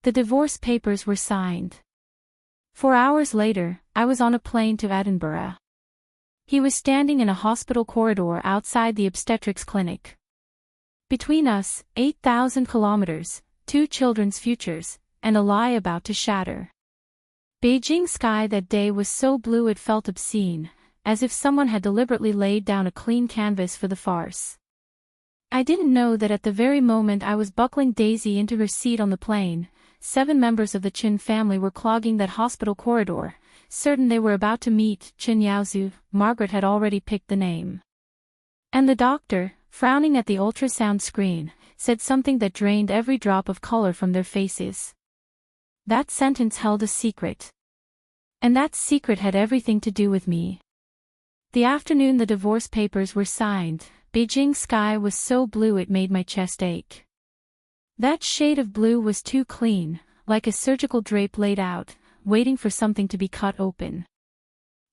The divorce papers were signed. 4 hours later, I was on a plane to Edinburgh. He was standing in a hospital corridor outside the obstetrics clinic. Between us, 8,000 kilometers, 2 children's futures, and a lie about to shatter. Beijing's sky that day was so blue it felt obscene, as if someone had deliberately laid down a clean canvas for the farce. I didn't know that at the very moment I was buckling Daisy into her seat on the plane, 7 members of the Chin family were clogging that hospital corridor, certain they were about to meet Chin Yaozu. Margaret had already picked the name. And the doctor, frowning at the ultrasound screen, said something that drained every drop of color from their faces. That sentence held a secret. And that secret had everything to do with me. The afternoon the divorce papers were signed, Beijing's sky was so blue it made my chest ache. That shade of blue was too clean, like a surgical drape laid out, waiting for something to be cut open.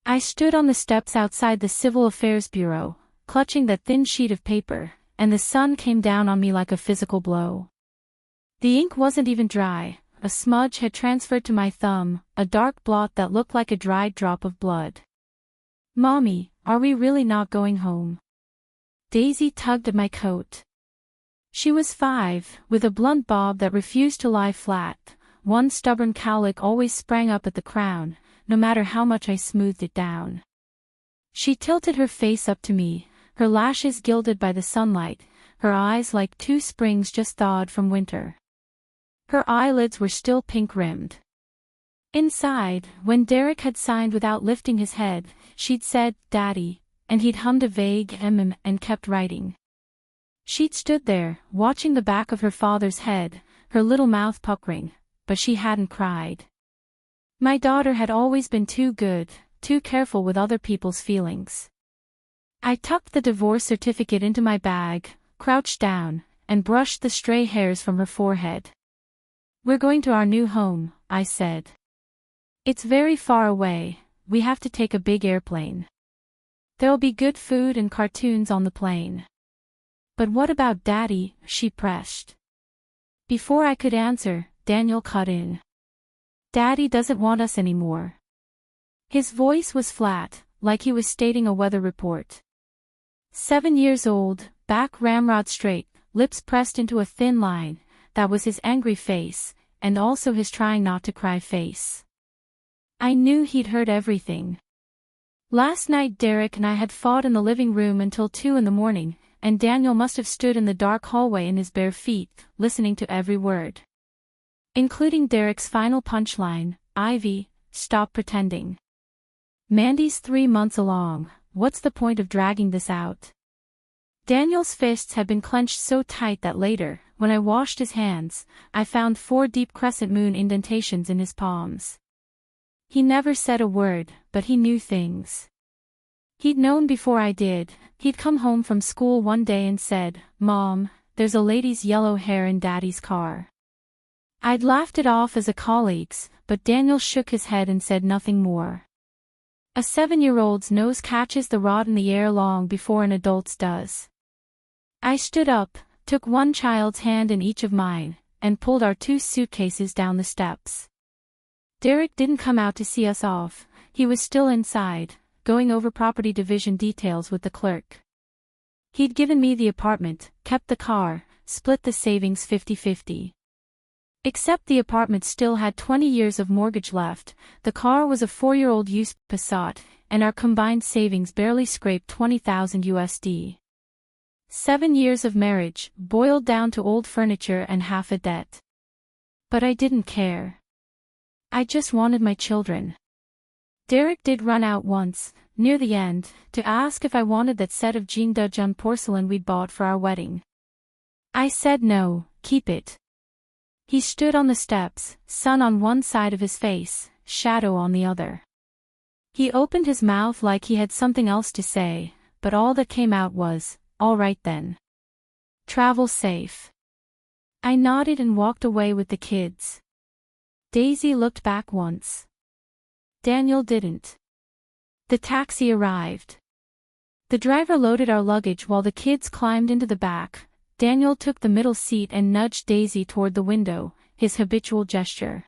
I stood on the steps outside the Civil Affairs Bureau, clutching that thin sheet of paper, and the sun came down on me like a physical blow. The ink wasn't even dry, a smudge had transferred to my thumb, a dark blot that looked like a dried drop of blood. "Mommy, are we really not going home?" Daisy tugged at my coat. She was 5, with a blunt bob that refused to lie flat. One stubborn cowlick always sprang up at the crown, no matter how much I smoothed it down. She tilted her face up to me, her lashes gilded by the sunlight, her eyes like 2 springs just thawed from winter. Her eyelids were still pink-rimmed. Inside, when Derek had signed without lifting his head, she'd said, "Daddy," and he'd hummed a vague and kept writing. She'd stood there, watching the back of her father's head, her little mouth puckering, but she hadn't cried. My daughter had always been too good, too careful with other people's feelings. I tucked the divorce certificate into my bag, crouched down, and brushed the stray hairs from her forehead. "We're going to our new home," I said. "It's very far away, we have to take a big airplane. There'll be good food and cartoons on the plane." "But what about Daddy?" she pressed. Before I could answer, Daniel cut in. "Daddy doesn't want us anymore." His voice was flat, like he was stating a weather report. 7 years old, back ramrod straight, lips pressed into a thin line, that was his angry face, and also his trying not to cry face. I knew he'd heard everything. Last night Derek and I had fought in the living room until 2 in the morning, and Daniel must have stood in the dark hallway in his bare feet, listening to every word. Including Derek's final punchline, "Ivy, stop pretending. Mandy's 3 months along, what's the point of dragging this out?" Daniel's fists had been clenched so tight that later, when I washed his hands, I found 4 deep crescent moon indentations in his palms. He never said a word, but he knew things. He'd known before I did. He'd come home from school one day and said, "Mom, there's a lady's yellow hair in Daddy's car." I'd laughed it off as a colleague's, but Daniel shook his head and said nothing more. A 7-year-old's nose catches the rod in the air long before an adult's does. I stood up, took one child's hand in each of mine, and pulled our 2 suitcases down the steps. Derek didn't come out to see us off, he was still inside, going over property division details with the clerk. He'd given me the apartment, kept the car, split the savings 50-50. Except the apartment still had 20 years of mortgage left, the car was a 4-year-old used Passat, and our combined savings barely scraped $20,000 USD. 7 years of marriage, boiled down to old furniture and half a debt. But I didn't care. I just wanted my children. Derek did run out once, near the end, to ask if I wanted that set of Jingdejun porcelain we'd bought for our wedding. I said no, keep it. He stood on the steps, sun on one side of his face, shadow on the other. He opened his mouth like he had something else to say, but all that came out was, "All right then. Travel safe." I nodded and walked away with the kids. Daisy looked back once. Daniel didn't. The taxi arrived. The driver loaded our luggage while the kids climbed into the back. Daniel took the middle seat and nudged Daisy toward the window, his habitual gesture.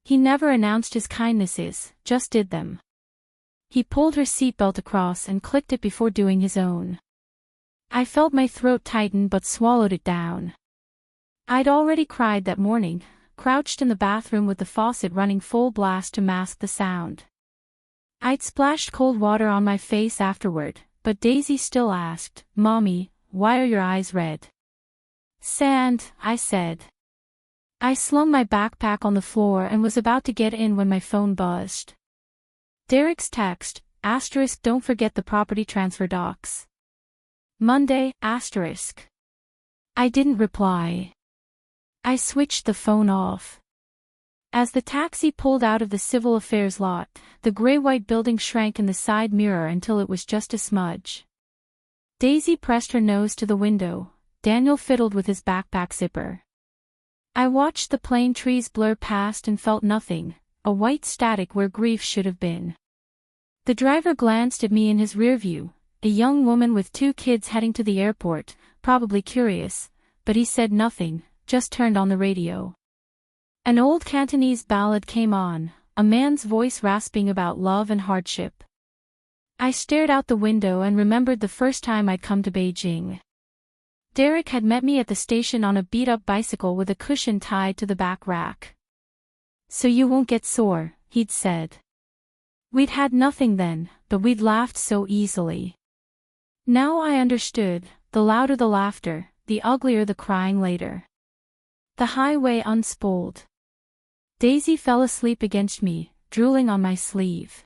He never announced his kindnesses, just did them. He pulled her seatbelt across and clicked it before doing his own. I felt my throat tighten but swallowed it down. I'd already cried that morning, crouched in the bathroom with the faucet running full blast to mask the sound. I'd splashed cold water on my face afterward, but Daisy still asked, "Mommy, why are your eyes red?" "Sand," I said. I slung my backpack on the floor and was about to get in when my phone buzzed. Derek's text, *, don't forget the property transfer docs. Monday, *. I didn't reply. I switched the phone off. As the taxi pulled out of the civil affairs lot, the gray-white building shrank in the side mirror until it was just a smudge. Daisy pressed her nose to the window. Daniel fiddled with his backpack zipper. I watched the plane trees blur past and felt nothing, a white static where grief should have been. The driver glanced at me in his rearview, a young woman with 2 kids heading to the airport, probably curious, but he said nothing, just turned on the radio. An old Cantonese ballad came on, a man's voice rasping about love and hardship. I stared out the window and remembered the first time I'd come to Beijing. Derek had met me at the station on a beat-up bicycle with a cushion tied to the back rack. "So you won't get sore," he'd said. We'd had nothing then, but we'd laughed so easily. Now I understood, the louder the laughter, the uglier the crying later. The highway unspooled. Daisy fell asleep against me, drooling on my sleeve.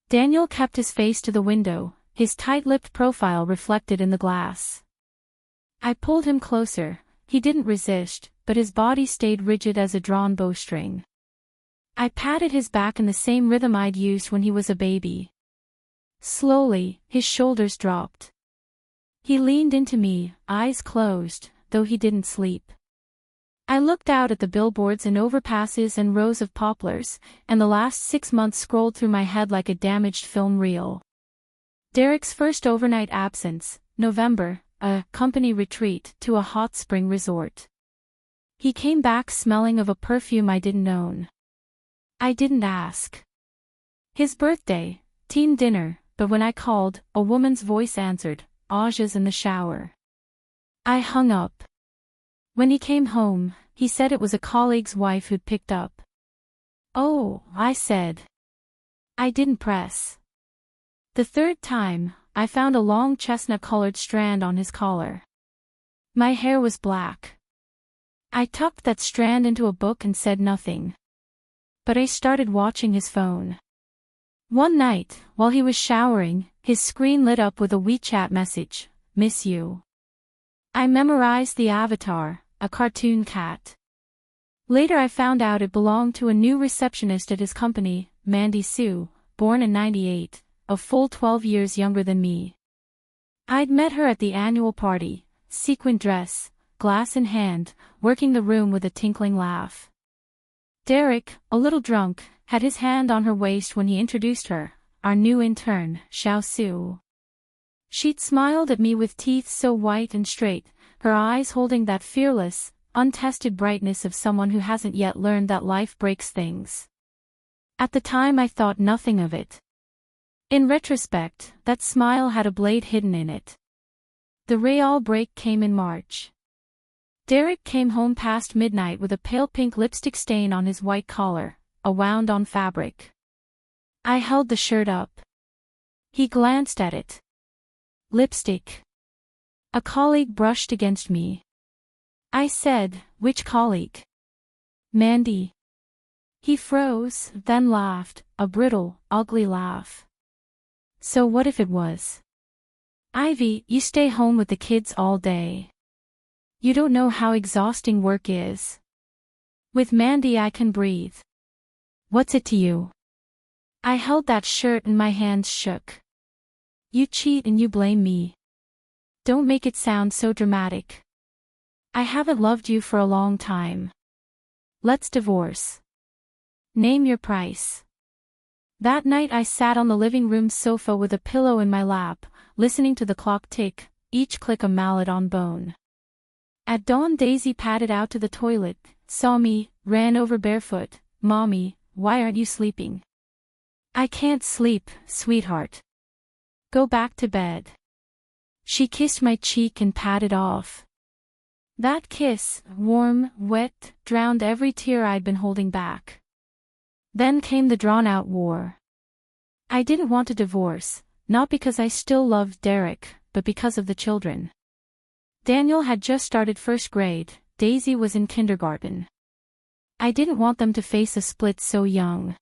Daniel kept his face to the window, his tight-lipped profile reflected in the glass. I pulled him closer. He didn't resist, but his body stayed rigid as a drawn bowstring. I patted his back in the same rhythm I'd used when he was a baby. Slowly, his shoulders dropped. He leaned into me, eyes closed, though he didn't sleep. I looked out at the billboards and overpasses and rows of poplars, and the last 6 months scrolled through my head like a damaged film reel. Derek's first overnight absence, November, a company retreat to a hot spring resort. He came back smelling of a perfume I didn't own. I didn't ask. His birthday, team dinner, but when I called, a woman's voice answered, "Aja's in the shower." I hung up. When he came home, he said it was a colleague's wife who'd picked up. "Oh," I said. I didn't press. The third time, I found a long chestnut-colored strand on his collar. My hair was black. I tucked that strand into a book and said nothing. But I started watching his phone. One night, while he was showering, his screen lit up with a WeChat message, "Miss you." I memorized the avatar, a cartoon cat. Later I found out it belonged to a new receptionist at his company, Mandy Sue, born in '98, a full 12 years younger than me. I'd met her at the annual party, sequin dress, glass in hand, working the room with a tinkling laugh. Derek, a little drunk, had his hand on her waist when he introduced her, our new intern, Xiao Su. She'd smiled at me with teeth so white and straight, her eyes holding that fearless, untested brightness of someone who hasn't yet learned that life breaks things. At the time I thought nothing of it. In retrospect, that smile had a blade hidden in it. The real break came in March. Derek came home past midnight with a pale pink lipstick stain on his white collar, a wound-on fabric. I held the shirt up. He glanced at it. Lipstick. A colleague brushed against me. I said, "Which colleague?" "Mandy." He froze, then laughed, a brittle, ugly laugh. "So what if it was? Ivy, you stay home with the kids all day. You don't know how exhausting work is. With Mandy I can breathe. What's it to you?" I held that shirt and my hands shook. "You cheat and you blame me. Don't make it sound so dramatic. I haven't loved you for a long time. Let's divorce. Name your price." That night I sat on the living room sofa with a pillow in my lap, listening to the clock tick, each click a mallet on bone. At dawn Daisy padded out to the toilet, saw me, ran over barefoot. Mommy, why aren't you sleeping? I can't sleep, sweetheart. Go back to bed. She kissed my cheek and patted off. That kiss, warm, wet, drowned every tear I'd been holding back. Then came the drawn-out war. I didn't want a divorce, not because I still loved Derek, but because of the children. Daniel had just started first grade, Daisy was in kindergarten. I didn't want them to face a split so young.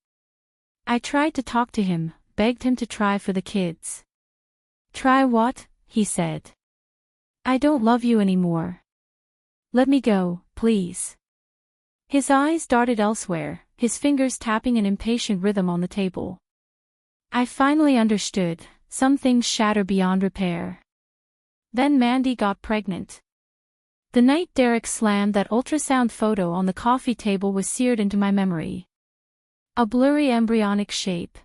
I tried to talk to him, begged him to try for the kids. Try what? He said. I don't love you anymore. Let me go, please. His eyes darted elsewhere, his fingers tapping an impatient rhythm on the table. I finally understood, some things shatter beyond repair. Then Mandy got pregnant. The night Derek slammed that ultrasound photo on the coffee table was seared into my memory. A blurry embryonic shape.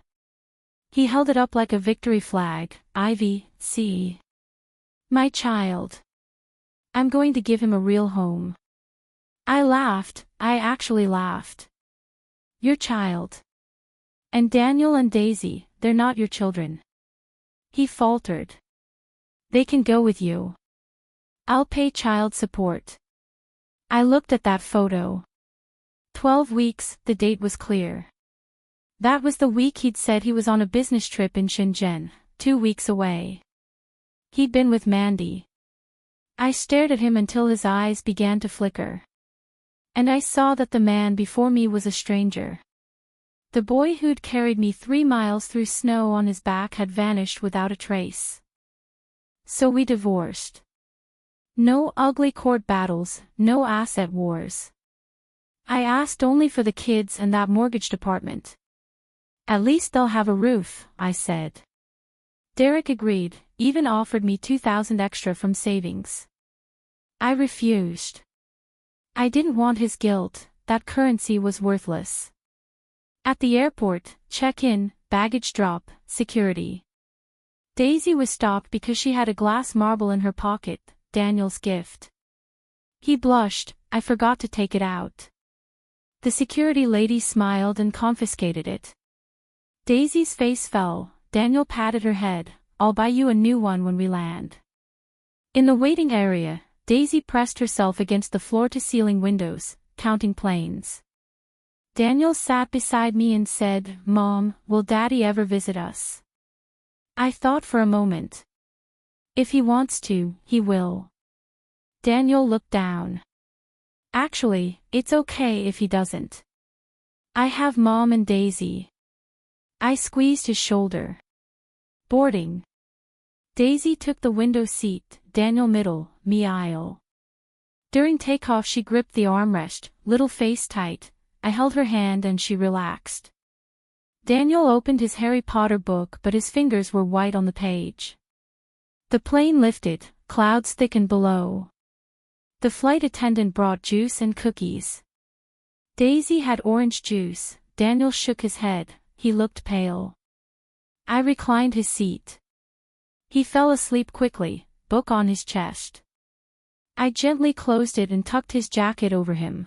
He held it up like a victory flag. Ivy, see. My child. I'm going to give him a real home. I laughed, I actually laughed. Your child. And Daniel and Daisy, they're not your children. He faltered. They can go with you. I'll pay child support. I looked at that photo. 12 weeks, the date was clear. That was the week he'd said he was on a business trip in Shenzhen, 2 weeks away. He'd been with Mandy. I stared at him until his eyes began to flicker. And I saw that the man before me was a stranger. The boy who'd carried me 3 miles through snow on his back had vanished without a trace. So we divorced. No ugly court battles, no asset wars. I asked only for the kids and that mortgaged apartment. At least they'll have a roof, I said. Derek agreed, even offered me $2,000 extra from savings. I refused. I didn't want his guilt, that currency was worthless. At the airport, check-in, baggage drop, security. Daisy was stopped because she had a glass marble in her pocket, Daniel's gift. He blushed, I forgot to take it out. The security lady smiled and confiscated it. Daisy's face fell, Daniel patted her head, I'll buy you a new one when we land. In the waiting area, Daisy pressed herself against the floor-to-ceiling windows, counting planes. Daniel sat beside me and said, Mom, will Daddy ever visit us? I thought for a moment. If he wants to, he will. Daniel looked down. Actually, it's okay if he doesn't. I have Mom and Daisy. I squeezed his shoulder. Boarding. Daisy took the window seat, Daniel middle, me aisle. During takeoff she gripped the armrest, little face tight. I held her hand and she relaxed. Daniel opened his Harry Potter book but his fingers were white on the page. The plane lifted, clouds thickened below. The flight attendant brought juice and cookies. Daisy had orange juice, Daniel shook his head, he looked pale. I reclined his seat. He fell asleep quickly, book on his chest. I gently closed it and tucked his jacket over him.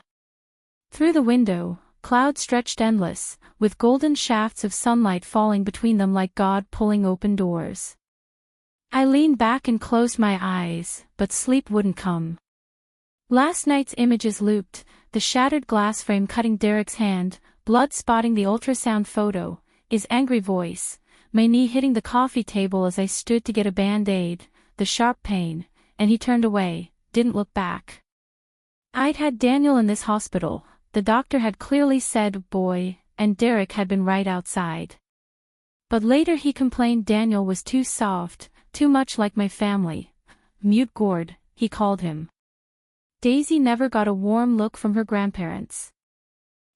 Through the window, clouds stretched endless, with golden shafts of sunlight falling between them like God pulling open doors. I leaned back and closed my eyes, but sleep wouldn't come. Last night's images looped, the shattered glass frame cutting Derek's hand, blood spotting the ultrasound photo, his angry voice, my knee hitting the coffee table as I stood to get a band-aid, the sharp pain, and he turned away, didn't look back. I'd had Daniel in this hospital, the doctor had clearly said, boy, and Derek had been right outside. But later he complained Daniel was too soft, too much like my family. Mute gourd, he called him. Daisy never got a warm look from her grandparents.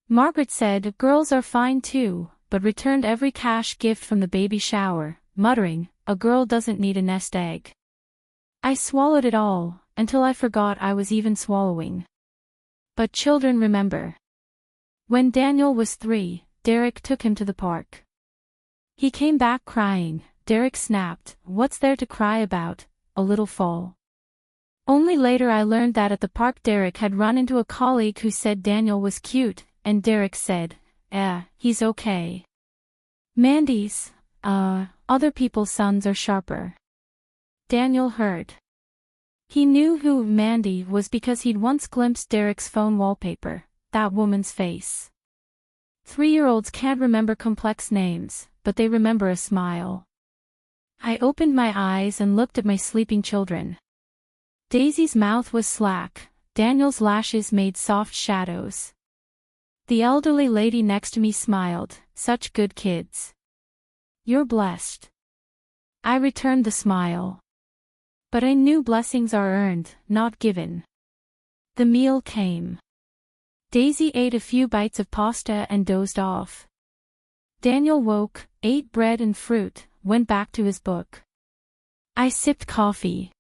Margaret said girls are fine too, but returned every cash gift from the baby shower, muttering, a girl doesn't need a nest egg. I swallowed it all, until I forgot I was even swallowing. But children remember. When Daniel was 3, Derek took him to the park. He came back crying. Derek snapped, what's there to cry about, a little fall. Only later I learned that at the park Derek had run into a colleague who said Daniel was cute, and Derek said, he's okay. Mandy's, other people's sons are sharper. Daniel heard. He knew who Mandy was because he'd once glimpsed Derek's phone wallpaper, that woman's face. 3-year-olds can't remember complex names, but they remember a smile. I opened my eyes and looked at my sleeping children. Daisy's mouth was slack, Daniel's lashes made soft shadows. The elderly lady next to me smiled, such good kids. You're blessed. I returned the smile. But I knew blessings are earned, not given. The meal came. Daisy ate a few bites of pasta and dozed off. Daniel woke, ate bread and fruit, went back to his book. I sipped coffee.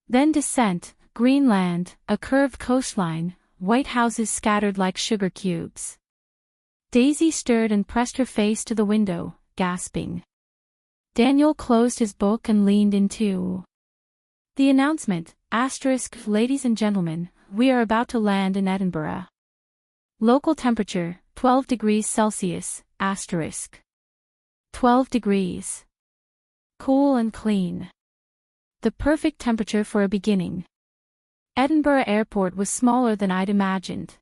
Then descent, Greenland, a curved coastline, white houses scattered like sugar cubes. Daisy stirred and pressed her face to the window, gasping. Daniel closed his book and leaned in too. The announcement, ladies and gentlemen, we are about to land in Edinburgh. Local temperature, 12 degrees Celsius, 12 degrees. Cool and clean. The perfect temperature for a beginning. Edinburgh Airport was smaller than I'd imagined.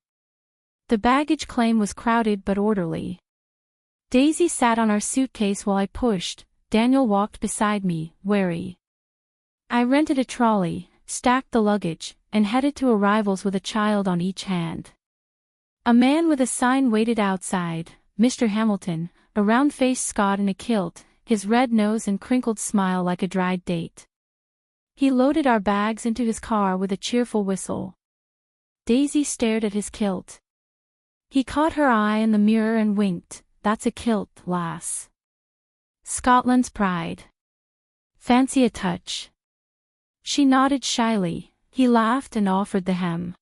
The baggage claim was crowded but orderly. Daisy sat on our suitcase while I pushed, Daniel walked beside me, wary. I rented a trolley, stacked the luggage, and headed to arrivals with a child on each hand. A man with a sign waited outside, Mr. Hamilton, a round-faced Scot in a kilt, his red nose and crinkled smile like a dried date. He loaded our bags into his car with a cheerful whistle. Daisy stared at his kilt. He caught her eye in the mirror and winked, that's a kilt, lass. Scotland's pride. Fancy a touch. She nodded shyly, he laughed and offered the hem.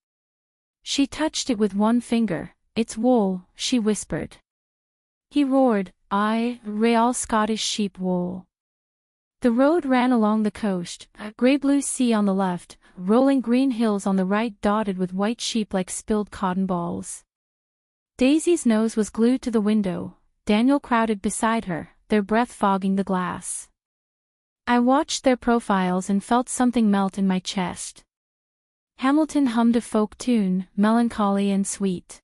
She touched it with one finger, it's wool, she whispered. He roared, aye, real Scottish sheep wool. The road ran along the coast, a grey-blue sea on the left, rolling green hills on the right dotted with white sheep like spilled cotton balls. Daisy's nose was glued to the window, Daniel crowded beside her, their breath fogging the glass. I watched their profiles and felt something melt in my chest. Hamilton hummed a folk tune, melancholy and sweet.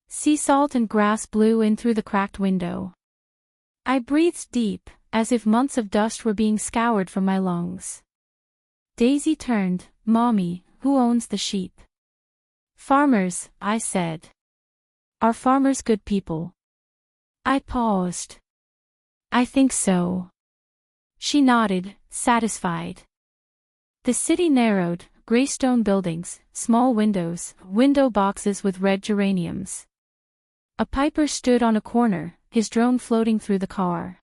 Sea salt and grass blew in through the cracked window. I breathed deep, as if months of dust were being scoured from my lungs. Daisy turned, Mommy, who owns the sheep? Farmers, I said. Are farmers good people? I paused. I think so. She nodded, satisfied. The city narrowed, grey stone buildings, small windows, window boxes with red geraniums. A piper stood on a corner, his drone floating through the car.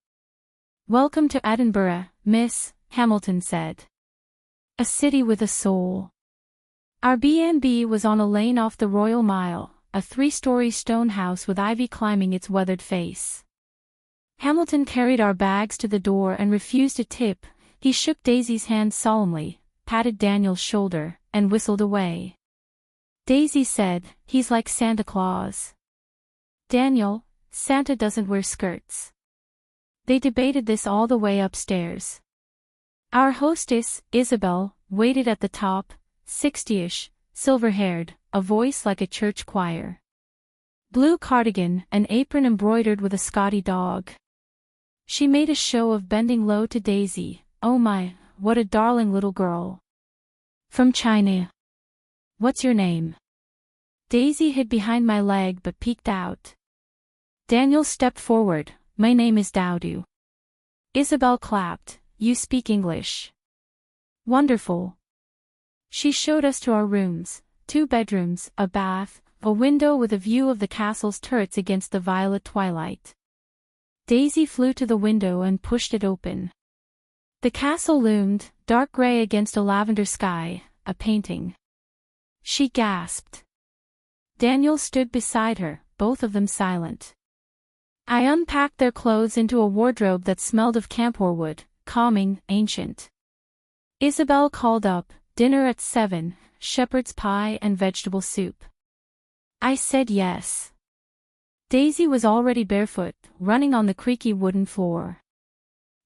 Welcome to Edinburgh, Miss, Hamilton said. A city with a soul. Our B&B was on a lane off the Royal Mile, a 3-story stone house with ivy climbing its weathered face. Hamilton carried our bags to the door and refused a tip. He shook Daisy's hand solemnly, patted Daniel's shoulder, and whistled away. Daisy said, he's like Santa Claus. Daniel, Santa doesn't wear skirts. They debated this all the way upstairs. Our hostess, Isabel, waited at the top, 60-ish, silver-haired, a voice like a church choir. Blue cardigan, an apron embroidered with a Scotty dog. She made a show of bending low to Daisy. Oh my, what a darling little girl. From China. What's your name? Daisy hid behind my leg but peeked out. Daniel stepped forward. My name is Dowdu. Isabel clapped. You speak English. Wonderful. She showed us to our rooms, 2 bedrooms, a bath, a window with a view of the castle's turrets against the violet twilight. Daisy flew to the window and pushed it open. The castle loomed, dark gray against a lavender sky, a painting. She gasped. Daniel stood beside her, both of them silent. I unpacked their clothes into a wardrobe that smelled of camphor wood, calming, ancient. Isabel called up, dinner at 7, shepherd's pie and vegetable soup. I said yes. Daisy was already barefoot, running on the creaky wooden floor.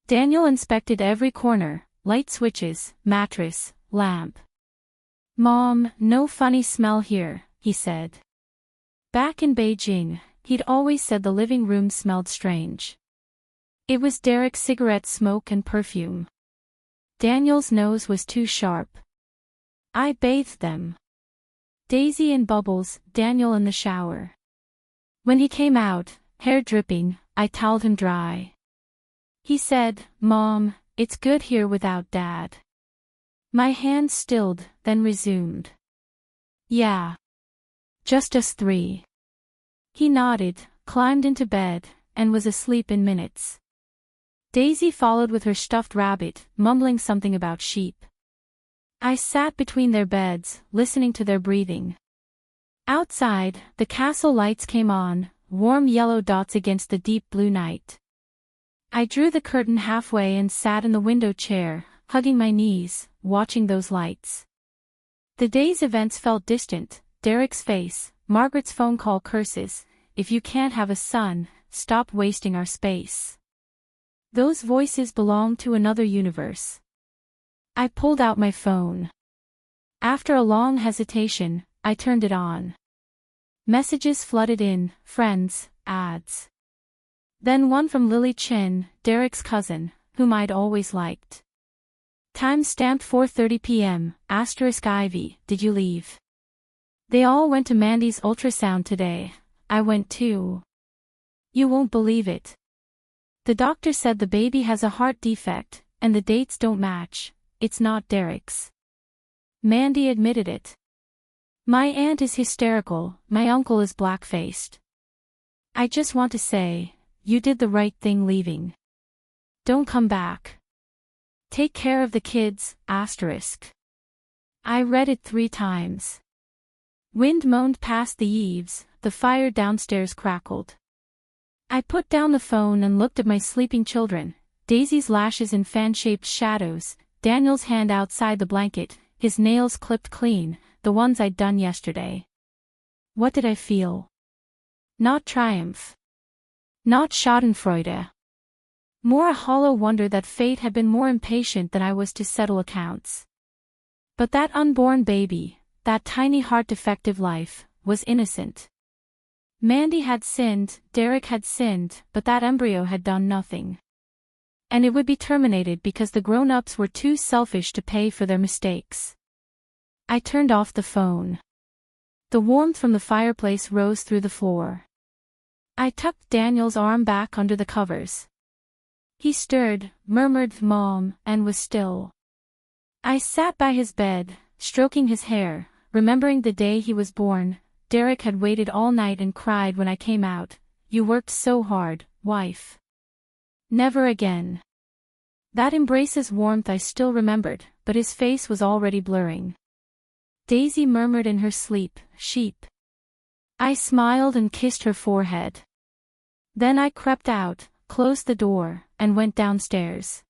Daniel inspected every corner, light switches, mattress, lamp. "Mom, no funny smell here," he said. Back in Beijing, he'd always said the living room smelled strange. It was Derek's cigarette smoke and perfume. Daniel's nose was too sharp. I bathed them. Daisy in bubbles, Daniel in the shower. When he came out, hair dripping, I toweled him dry. He said, "Mom, it's good here without Dad." My hand stilled, then resumed. "Yeah. Just us three." He nodded, climbed into bed, and was asleep in minutes. Daisy followed with her stuffed rabbit, mumbling something about sheep. I sat between their beds, listening to their breathing. Outside, the castle lights came on, warm yellow dots against the deep blue night. I drew the curtain halfway and sat in the window chair, hugging my knees, watching those lights. The day's events felt distant: Derek's face, Margaret's phone call curses, "If you can't have a son, stop wasting our space." Those voices belonged to another universe. I pulled out my phone. After a long hesitation, I turned it on. Messages flooded in, friends, ads. Then one from Lily Chen, Derek's cousin, whom I'd always liked. Time stamped 4:30 p.m., *Ivy, did you leave? They all went to Mandy's ultrasound today. I went too. You won't believe it. The doctor said the baby has a heart defect, and the dates don't match. It's not Derek's. Mandy admitted it. My aunt is hysterical, my uncle is black-faced. I just want to say, you did the right thing leaving. Don't come back. Take care of the kids, *. I read it 3 times. Wind moaned past the eaves, the fire downstairs crackled. I put down the phone and looked at my sleeping children, Daisy's lashes in fan-shaped shadows, Daniel's hand outside the blanket, his nails clipped clean, the ones I'd done yesterday. What did I feel? Not triumph. Not schadenfreude. More a hollow wonder that fate had been more impatient than I was to settle accounts. But that unborn baby, that tiny heart-defective life, was innocent. Mandy had sinned, Derek had sinned, but that embryo had done nothing. And it would be terminated because the grown-ups were too selfish to pay for their mistakes. I turned off the phone. The warmth from the fireplace rose through the floor. I tucked Daniel's arm back under the covers. He stirred, murmured "Mom," and was still. I sat by his bed, stroking his hair, remembering the day he was born. Derek had waited all night and cried when I came out, "You worked so hard, wife." Never again. That embrace's warmth I still remembered, but his face was already blurring. Daisy murmured in her sleep, "Sheep." I smiled and kissed her forehead. Then I crept out, closed the door, and went downstairs.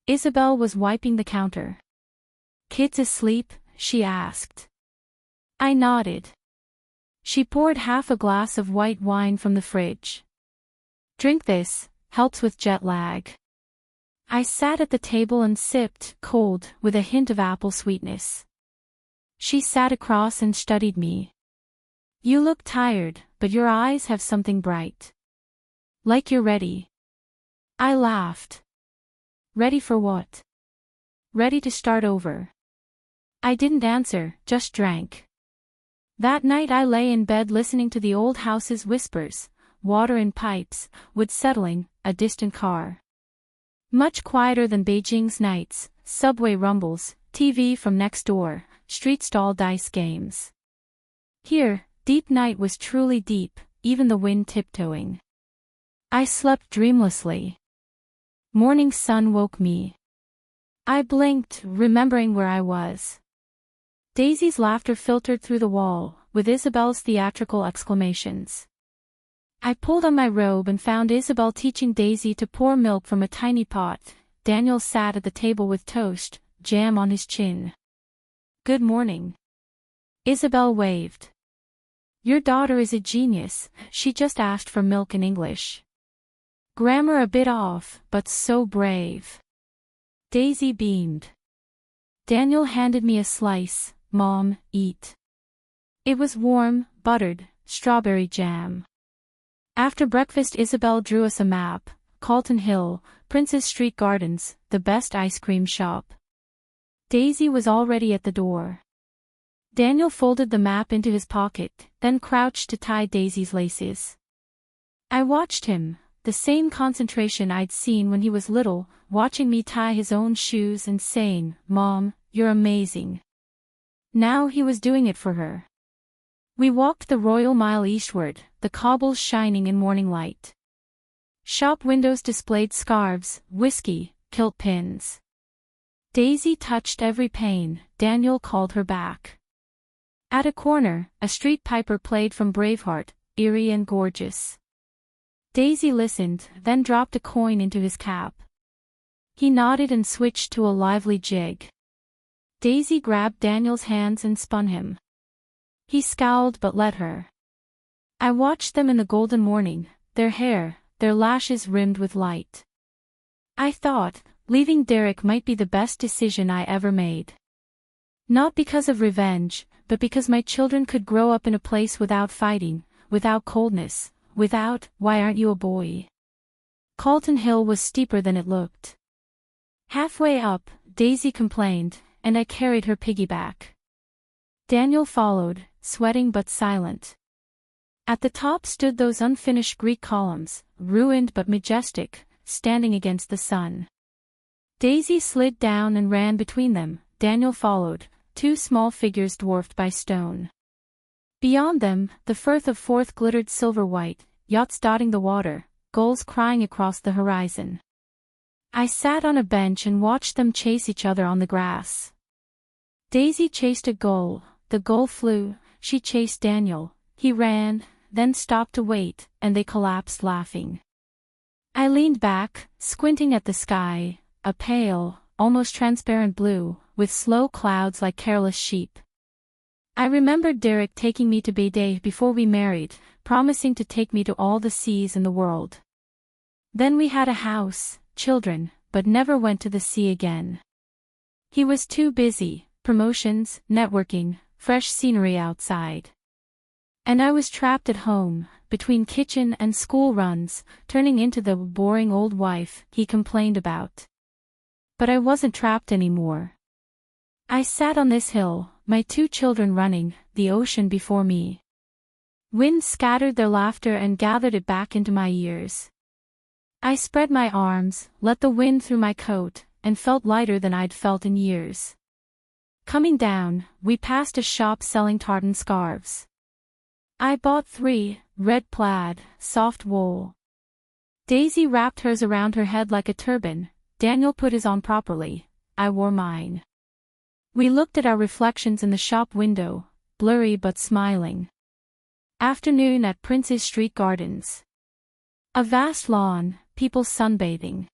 Isabel was wiping the counter. "Kids asleep?" she asked. I nodded. She poured half a glass of white wine from the fridge. "Drink this, helps with jet lag." I sat at the table and sipped, cold, with a hint of apple sweetness. She sat across and studied me. "You look tired, but your eyes have something bright. Like you're ready." I laughed. "Ready for what?" "Ready to start over." I didn't answer, just drank. That night I lay in bed listening to the old house's whispers, water in pipes, wood settling, a distant car. Much quieter than Beijing's nights, subway rumbles, TV from next door, street stall dice games. Here, deep night was truly deep, even the wind tiptoeing. I slept dreamlessly. Morning sun woke me. I blinked, remembering where I was. Daisy's laughter filtered through the wall, with Isabel's theatrical exclamations. I pulled on my robe and found Isabel teaching Daisy to pour milk from a tiny pot. Daniel sat at the table with toast, jam on his chin. Good morning. Isabel waved. Your daughter is a genius, she just asked for milk in English. Grammar a bit off, but so brave. Daisy beamed. Daniel handed me a slice. Mom, eat. It was warm, buttered, strawberry jam. After breakfast Isabel drew us a map. Calton Hill, Prince's Street Gardens, the best ice cream shop. Daisy was already at the door. Daniel folded the map into his pocket, then crouched to tie Daisy's laces. I watched him, the same concentration I'd seen when he was little, watching me tie his own shoes and saying, Mom, you're amazing. Now he was doing it for her. We walked the Royal Mile eastward, the cobbles shining in morning light. Shop windows displayed scarves, whiskey, kilt pins. Daisy touched every pane. Daniel called her back. At a corner, a street piper played from Braveheart, eerie and gorgeous. Daisy listened, then dropped a coin into his cap. He nodded and switched to a lively jig. Daisy grabbed Daniel's hands and spun him. He scowled but let her. I watched them in the golden morning, their hair, their lashes rimmed with light. I thought, leaving Derek might be the best decision I ever made. Not because of revenge, but because my children could grow up in a place without fighting, without coldness, without, why aren't you a boy? Calton Hill was steeper than it looked. Halfway up, Daisy complained, and I carried her piggyback. Daniel followed, sweating but silent. At the top stood those unfinished Greek columns, ruined but majestic, standing against the sun. Daisy slid down and ran between them. Daniel followed, two small figures dwarfed by stone. Beyond them, the Firth of Forth glittered silver-white, yachts dotting the water, gulls crying across the horizon. I sat on a bench and watched them chase each other on the grass. Daisy chased a gull, the gull flew, she chased Daniel, he ran, then stopped to wait, and they collapsed laughing. I leaned back, squinting at the sky, a pale, almost transparent blue, with slow clouds like careless sheep. I remembered Derek taking me to Bayday before we married, promising to take me to all the seas in the world. Then we had a house, children, but never went to the sea again. He was too busy, promotions, networking, fresh scenery outside. And I was trapped at home, between kitchen and school runs, turning into the boring old wife he complained about. But I wasn't trapped anymore. I sat on this hill, my two children running, the ocean before me. Wind scattered their laughter and gathered it back into my ears. I spread my arms, let the wind through my coat, and felt lighter than I'd felt in years. Coming down, we passed a shop selling tartan scarves. I bought 3, red plaid, soft wool. Daisy wrapped hers around her head like a turban. Daniel put his on properly. I wore mine. We looked at our reflections in the shop window, blurry but smiling. Afternoon at Prince's Street Gardens. A vast lawn, people sunbathing.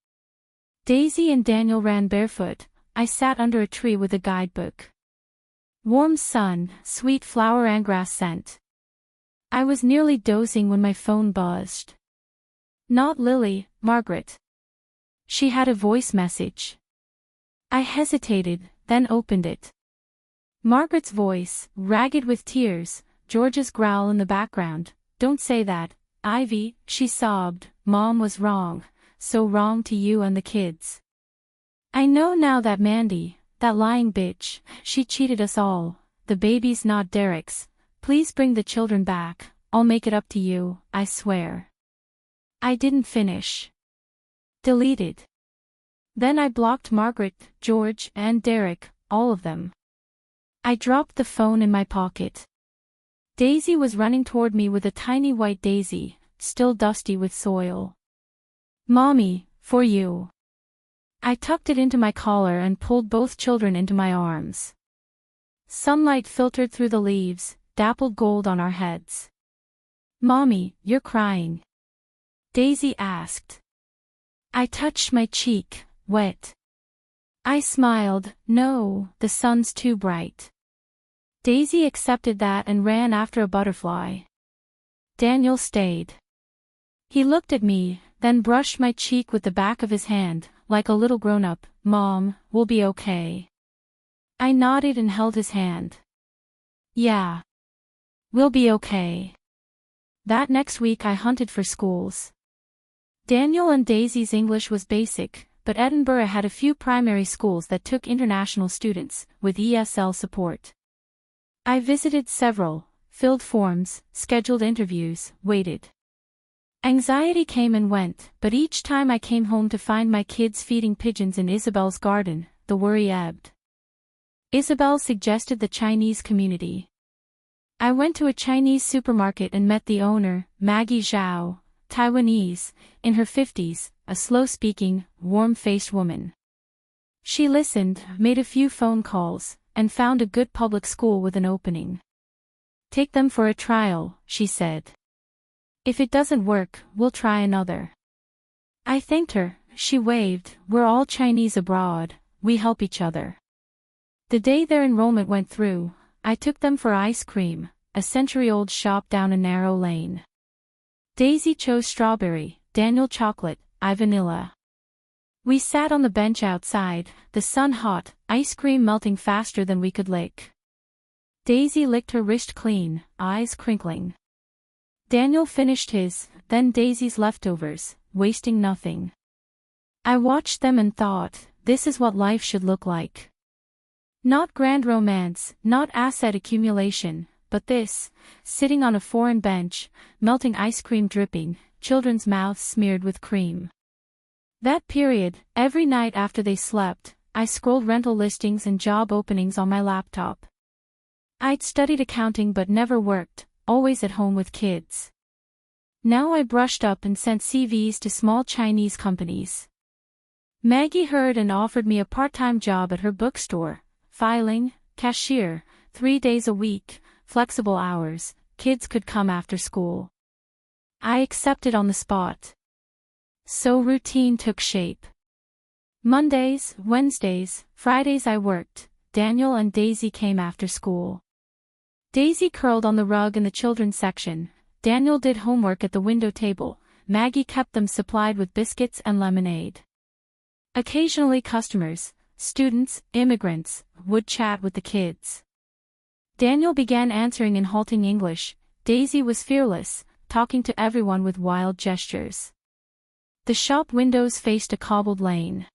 Daisy and Daniel ran barefoot. I sat under a tree with a guidebook. Warm sun, sweet flower and grass scent. I was nearly dozing when my phone buzzed. Not Lily, Margaret. She had a voice message. I hesitated, then opened it. Margaret's voice, ragged with tears, George's growl in the background. Don't say that, Ivy, she sobbed. Mom was wrong, so wrong to you and the kids. I know now that Mandy, that lying bitch, she cheated us all. The baby's not Derek's. Please bring the children back, I'll make it up to you, I swear. I didn't finish. Deleted. Then I blocked Margaret, George, and Derek, all of them. I dropped the phone in my pocket. Daisy was running toward me with a tiny white daisy, still dusty with soil. Mommy, for you. I tucked it into my collar and pulled both children into my arms. Sunlight filtered through the leaves, dappled gold on our heads. Mommy, you're crying. Daisy asked. I touched my cheek, wet. I smiled. No, the sun's too bright. Daisy accepted that and ran after a butterfly. Daniel stayed. He looked at me, then brushed my cheek with the back of his hand, like a little grown-up. "Mom, we'll be okay." I nodded and held his hand. "Yeah. We'll be okay." That next week I hunted for schools. Daniel and Daisy's English was basic, but Edinburgh had a few primary schools that took international students, with ESL support. I visited several, filled forms, scheduled interviews, waited. Anxiety came and went, but each time I came home to find my kids feeding pigeons in Isabel's garden, the worry ebbed. Isabel suggested the Chinese community. I went to a Chinese supermarket and met the owner, Maggie Zhao, Taiwanese, in her 50s, a slow-speaking, warm-faced woman. She listened, made a few phone calls, and found a good public school with an opening. "Take them for a trial," she said. "If it doesn't work, we'll try another." I thanked her. She waved. "We're all Chinese abroad, we help each other." The day their enrollment went through, I took them for ice cream, a century-old shop down a narrow lane. Daisy chose strawberry, Daniel chocolate, I vanilla. We sat on the bench outside, the sun hot, ice cream melting faster than we could lick. Daisy licked her wrist clean, eyes crinkling. Daniel finished his, then Daisy's leftovers, wasting nothing. I watched them and thought, this is what life should look like. Not grand romance, not asset accumulation, but this, sitting on a foreign bench, melting ice cream dripping, children's mouths smeared with cream. That period, every night after they slept, I scrolled rental listings and job openings on my laptop. I'd studied accounting but never worked, always at home with kids. Now I brushed up and sent CVs to small Chinese companies. Maggie heard and offered me a part-time job at her bookstore, filing, cashier, 3 days a week, flexible hours, kids could come after school. I accepted on the spot. So routine took shape. Mondays, Wednesdays, Fridays I worked. Daniel and Daisy came after school. Daisy curled on the rug in the children's section. Daniel did homework at the window table. Maggie kept them supplied with biscuits and lemonade. Occasionally customers, students, immigrants, would chat with the kids. Daniel began answering in halting English. Daisy was fearless, talking to everyone with wild gestures. The shop windows faced a cobbled lane.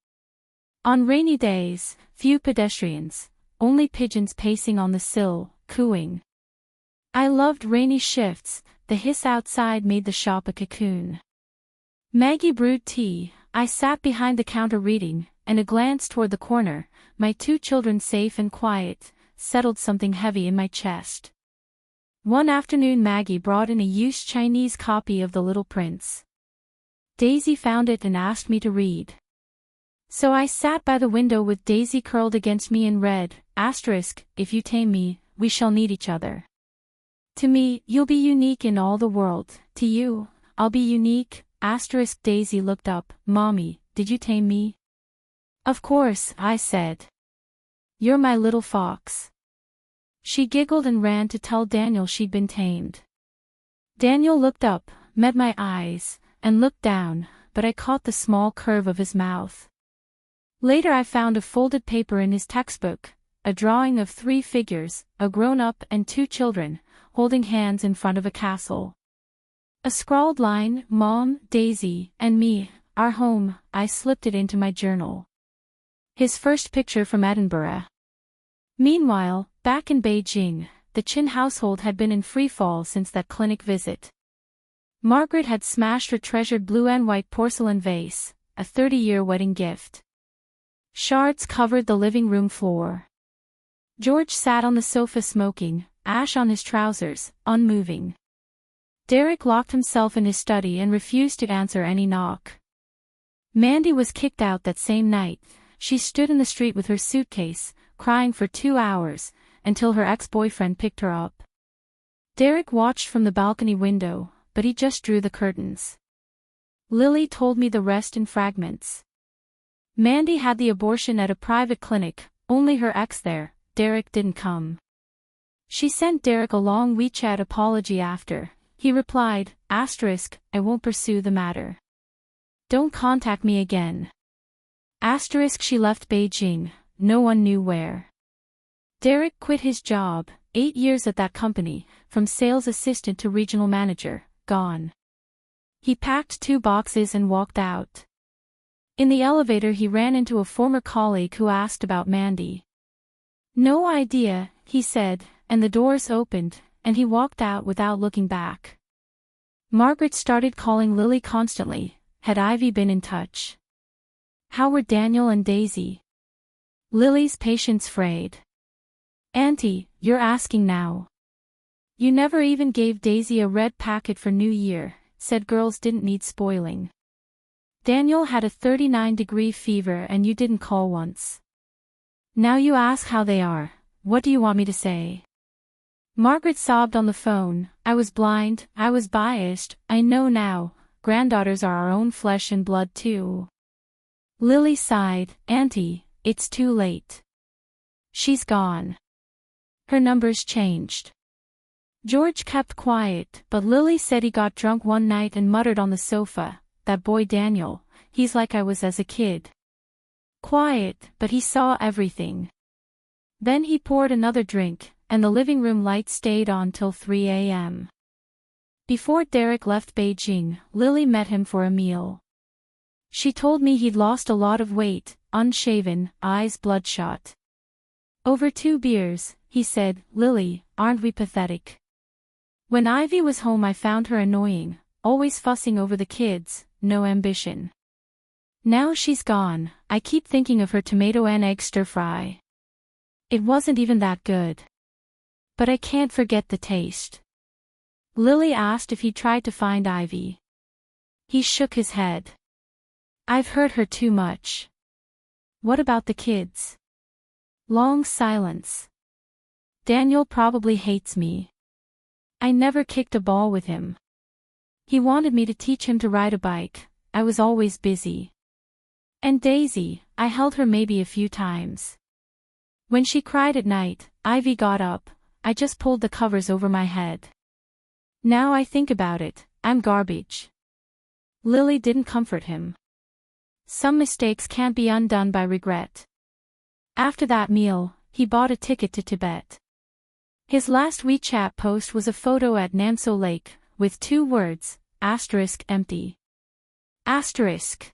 On rainy days, few pedestrians, only pigeons pacing on the sill, cooing. I loved rainy shifts, the hiss outside made the shop a cocoon. Maggie brewed tea, I sat behind the counter reading, and a glance toward the corner, my 2 children safe and quiet, settled something heavy in my chest. One afternoon Maggie brought in a used Chinese copy of The Little Prince. Daisy found it and asked me to read. So I sat by the window with Daisy curled against me and read, "If you tame me, we shall need each other. To me, you'll be unique in all the world, to you, I'll be unique, Daisy looked up. "Mommy, did you tame me?" "Of course," I said. "You're my little fox." She giggled and ran to tell Daniel she'd been tamed. Daniel looked up, met my eyes, and looked down, but I caught the small curve of his mouth. Later I found a folded paper in his textbook, a drawing of 3 figures, a grown-up and 2 children, holding hands in front of a castle. A scrawled line, "Mom, Daisy, and me, our home." I slipped it into my journal. His first picture from Edinburgh. Meanwhile, back in Beijing, the Chin household had been in free fall since that clinic visit. Margaret had smashed her treasured blue and white porcelain vase, a 30-year wedding gift. Shards covered the living room floor. George sat on the sofa smoking, ash on his trousers, unmoving. Derek locked himself in his study and refused to answer any knock. Mandy was kicked out that same night. She stood in the street with her suitcase, crying for 2 hours, until her ex-boyfriend picked her up. Derek watched from the balcony window, but he just drew the curtains. Lily told me the rest in fragments. Mandy had the abortion at a private clinic, only her ex there. Derek didn't come. She sent Derek a long WeChat apology after. He replied, asterisk, I won't pursue the matter. Don't contact me again. Asterisk, she left Beijing, no one knew where. Derek quit his job, 8 years at that company, from sales assistant to regional manager, gone. He packed 2 boxes and walked out. In the elevator he ran into a former colleague who asked about Mandy. No idea, he said, and the doors opened, and he walked out without looking back. Margaret started calling Lily constantly. Had Ivy been in touch? How were Daniel and Daisy? Lily's patience frayed. Auntie, you're asking now. You never even gave Daisy a red packet for New Year, said girls didn't need spoiling. Daniel had a 39-degree fever and you didn't call once. Now you ask how they are. What do you want me to say? Margaret sobbed on the phone. I was blind, I was biased, I know now. Granddaughters are our own flesh and blood too. Lily sighed. Auntie, it's too late. She's gone. Her numbers changed. George kept quiet, but Lily said he got drunk one night and muttered on the sofa, that boy Daniel, he's like I was as a kid. Quiet, but he saw everything. Then he poured another drink, and the living room light stayed on till 3 a.m. Before Derek left Beijing, Lily met him for a meal. She told me he'd lost a lot of weight, unshaven, eyes bloodshot. Over 2 beers, he said, Lily, aren't we pathetic? When Ivy was home I found her annoying, always fussing over the kids, no ambition. Now she's gone, I keep thinking of her tomato and egg stir-fry. It wasn't even that good. But I can't forget the taste. Lily asked if he tried to find Ivy. He shook his head. I've hurt her too much. What about the kids? Long silence. Daniel probably hates me. I never kicked a ball with him. He wanted me to teach him to ride a bike, I was always busy. And Daisy, I held her maybe a few times. When she cried at night, Ivy got up, I just pulled the covers over my head. Now I think about it, I'm garbage. Lily didn't comfort him. Some mistakes can't be undone by regret. After that meal, he bought a ticket to Tibet. His last WeChat post was a photo at Namso Lake, with 2 words, asterisk empty. Asterisk.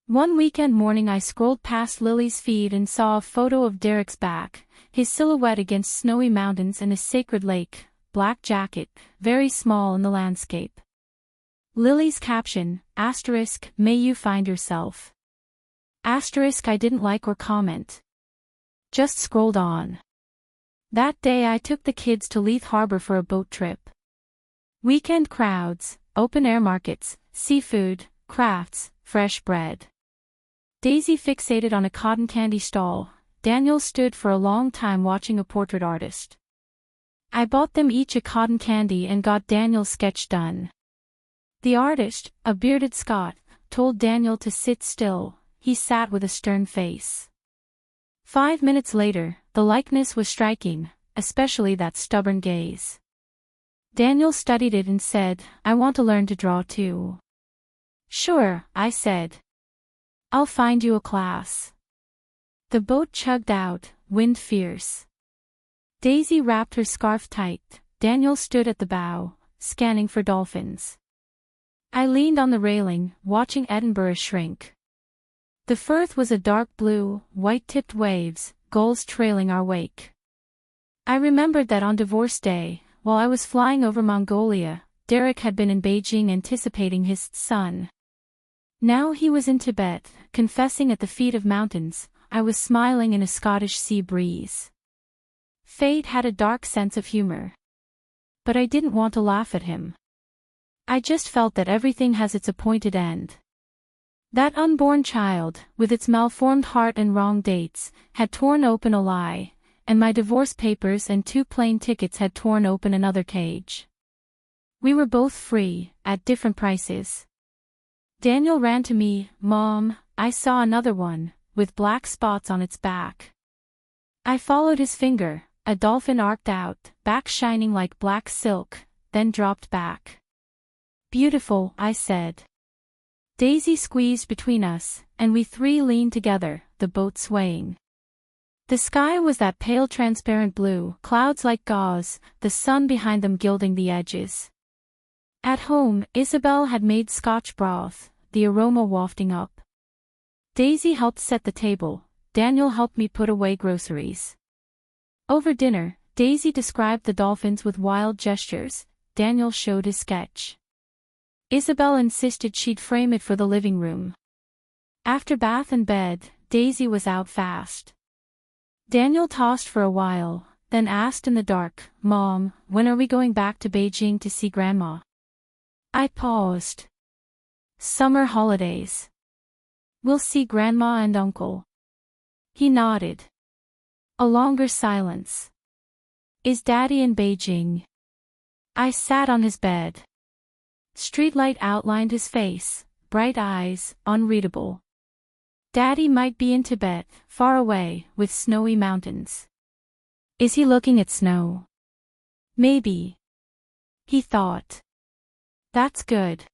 One weekend morning I scrolled past Lily's feed and saw a photo of Derek's back, his silhouette against snowy mountains and a sacred lake, black jacket, very small in the landscape. Lily's caption, asterisk, may you find yourself. Asterisk, I didn't like or comment. Just scrolled on. That day I took the kids to Leith Harbor for a boat trip. Weekend crowds, open-air markets, seafood, crafts, fresh bread. Daisy fixated on a cotton candy stall. Daniel stood for a long time watching a portrait artist. I bought them each a cotton candy and got Daniel's sketch done. The artist, a bearded Scot, told Daniel to sit still. He sat with a stern face. 5 minutes later, the likeness was striking, especially that stubborn gaze. Daniel studied it and said, I want to learn to draw too. Sure, I said. I'll find you a class. The boat chugged out, wind fierce. Daisy wrapped her scarf tight. Daniel stood at the bow, scanning for dolphins. I leaned on the railing, watching Edinburgh shrink. The Firth was a dark blue, white-tipped waves, gulls trailing our wake. I remembered that on divorce day, while I was flying over Mongolia, Derek had been in Beijing anticipating his son. Now he was in Tibet, confessing at the feet of mountains. I was smiling in a Scottish sea breeze. Fate had a dark sense of humor. But I didn't want to laugh at him. I just felt that everything has its appointed end. That unborn child, with its malformed heart and wrong dates, had torn open a lie, and my divorce papers and 2 plane tickets had torn open another cage. We were both free, at different prices. Daniel ran to me, Mom, I saw another one, with black spots on its back. I followed his finger, A dolphin arced out, back shining like black silk, then dropped back. Beautiful, I said. Daisy squeezed between us, and we three leaned together, the boat swaying. The sky was that pale transparent blue, clouds like gauze, the sun behind them gilding the edges. At home, Isabel had made Scotch broth, the aroma wafting up. Daisy helped set the table, Daniel helped me put away groceries. Over dinner, Daisy described the dolphins with wild gestures, Daniel showed his sketch. Isabel insisted she'd frame it for the living room. After bath and bed, Daisy was out fast. Daniel tossed for a while, then asked in the dark, "Mom, when are we going back to Beijing to see Grandma?" I paused. "Summer holidays. We'll see Grandma and Uncle." He nodded. A longer silence. "Is Daddy in Beijing?" I sat on his bed. Streetlight outlined his face, bright eyes, unreadable. Daddy might be in Tibet, far away, with snowy mountains. Is he looking at snow? Maybe. He thought. That's good.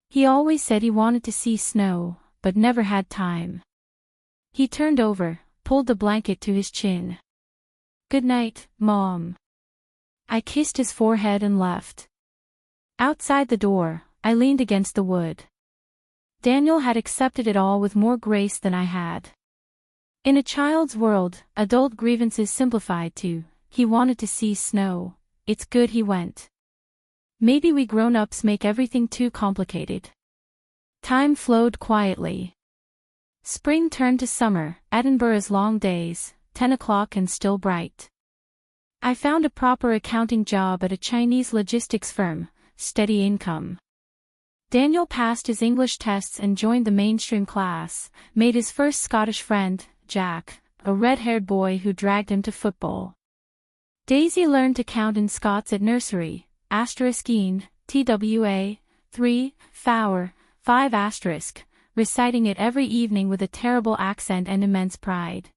He always said he wanted to see snow, but never had time. He turned over, pulled the blanket to his chin. "Good night, Mom." I kissed his forehead and left. Outside the door, I leaned against the wood. Daniel had accepted it all with more grace than I had. In a child's world, adult grievances simplified to, he wanted to see snow, it's good he went. Maybe we grown-ups make everything too complicated. Time flowed quietly. Spring turned to summer, Edinburgh's long days, 10 o'clock and still bright. I found a proper accounting job at a Chinese logistics firm, steady income. Daniel passed his English tests and joined the mainstream class, made his first Scottish friend, Jack, a red-haired boy who dragged him to football. Daisy learned to count in Scots at nursery, *een, twa, 3, four, 5*, reciting it every evening with a terrible accent and immense pride.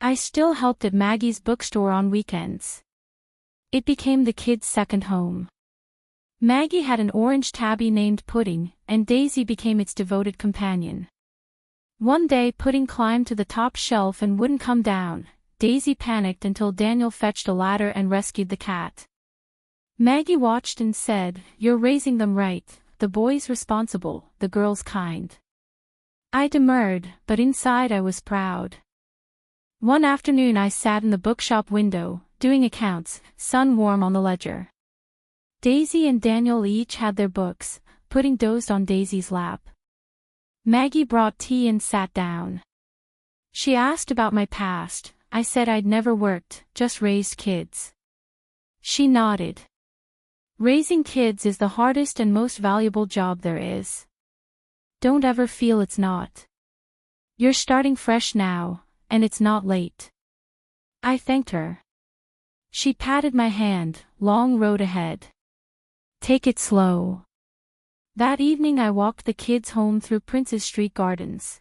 I still helped at Maggie's bookstore on weekends. It became the kids' second home. Maggie had an orange tabby named Pudding, and Daisy became its devoted companion. One day Pudding climbed to the top shelf and wouldn't come down. Daisy panicked until Daniel fetched a ladder and rescued the cat. Maggie watched and said, "You're raising them right, the boy's responsible, the girl's kind." I demurred, but inside I was proud. One afternoon I sat in the bookshop window, doing accounts, sun warm on the ledger. Daisy and Daniel each had their books, Pudding dozed on Daisy's lap. Maggie brought tea and sat down. She asked about my past. I said I'd never worked, just raised kids. She nodded. Raising kids is the hardest and most valuable job there is. Don't ever feel it's not. You're starting fresh now, and it's not late. I thanked her. She patted my hand, long road ahead. Take it slow. That evening I walked the kids home through Prince's Street Gardens.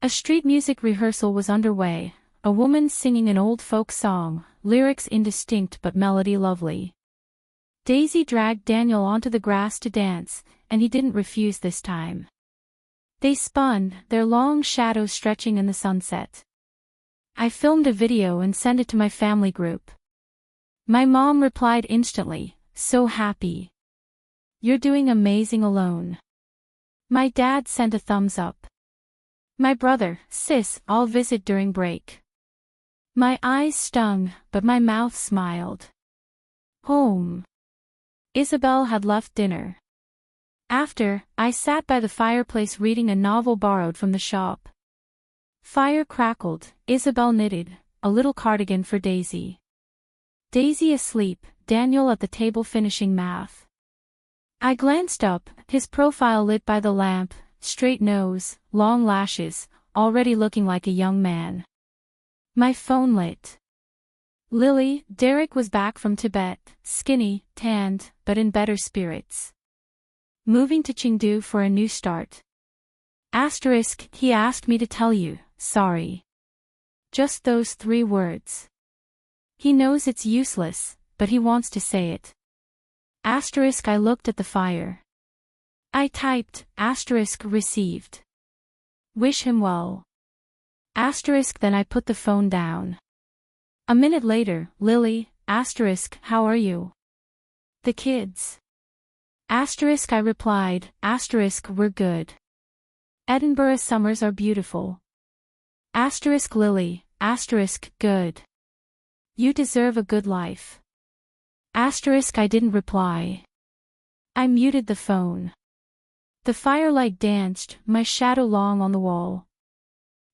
A street music rehearsal was underway, a woman singing an old folk song, lyrics indistinct but melody lovely. Daisy dragged Daniel onto the grass to dance, and he didn't refuse this time. They spun, their long shadows stretching in the sunset. I filmed a video and sent it to my family group. My mom replied instantly, "So happy. You're doing amazing alone." My dad sent a thumbs up. My brother, "Sis, I'll visit during break." My eyes stung, but my mouth smiled. Home. Isabel had left dinner. After, I sat by the fireplace reading a novel borrowed from the shop. Fire crackled, Isabel knitted, a little cardigan for Daisy. Daisy asleep, Daniel at the table finishing math. I glanced up, his profile lit by the lamp, straight nose, long lashes, already looking like a young man. My phone lit. Lily, Derek was back from Tibet, skinny, tanned, but in better spirits. Moving to Chengdu for a new start. He asked me to tell you, sorry. Just those 3 words. He knows it's useless, but he wants to say it. Asterisk I looked at the fire. I typed, asterisk received. Wish him well. Asterisk then I put the phone down. A minute later, Lily, asterisk, how are you? The kids. Asterisk I replied, asterisk we're good. Edinburgh summers are beautiful. Asterisk Lily, asterisk, good. You deserve a good life. Asterisk I didn't reply. I muted the phone. The firelight danced, my shadow long on the wall.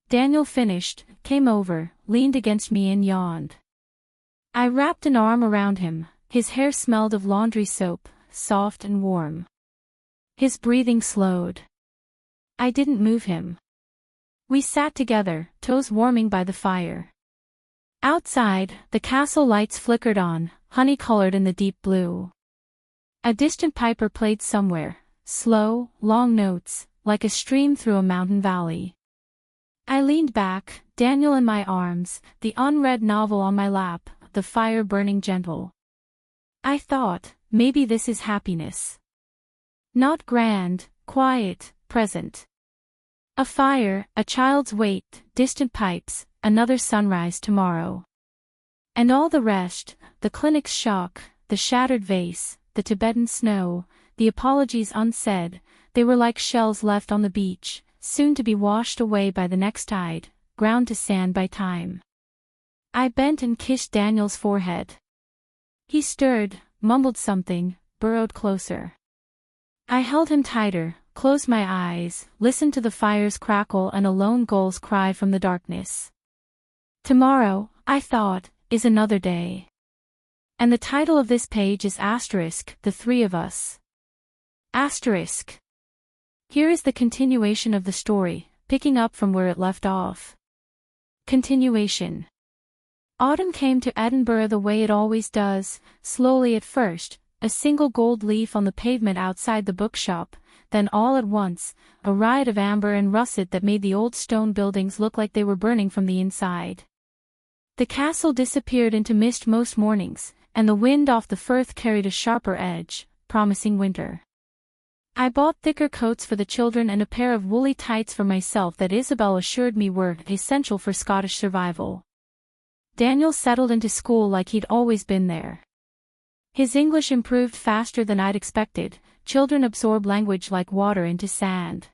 Daniel finished, came over, leaned against me and yawned. I wrapped an arm around him, his hair smelled of laundry soap, soft and warm. His breathing slowed. I didn't move him. We sat together, toes warming by the fire. Outside, the castle lights flickered on, honey-colored in the deep blue. A distant piper played somewhere, slow, long notes, like a stream through a mountain valley. I leaned back, Daniel in my arms, the unread novel on my lap, the fire burning gentle. I thought, maybe this is happiness. Not grand, quiet, present. A fire, a child's weight, distant pipes, another sunrise tomorrow. And all the rest, the clinic's shock, the shattered vase, the Tibetan snow, the apologies unsaid, they were like shells left on the beach, soon to be washed away by the next tide, ground to sand by time. I bent and kissed Daniel's forehead. He stirred, mumbled something, burrowed closer. I held him tighter, closed my eyes, listened to the fire's crackle and a lone gull's cry from the darkness. Tomorrow, I thought, is another day. And the title of this page is asterisk, the three of us. Asterisk. Here is the continuation of the story, picking up from where it left off. Continuation. Autumn came to Edinburgh the way it always does, slowly at first, a single gold leaf on the pavement outside the bookshop, then all at once, a riot of amber and russet that made the old stone buildings look like they were burning from the inside. The castle disappeared into mist most mornings, and the wind off the firth carried a sharper edge, promising winter. I bought thicker coats for the children and a pair of woolly tights for myself that Isabel assured me were essential for Scottish survival. Daniel settled into school like he'd always been there. His English improved faster than I'd expected. Children absorb language like water into sand.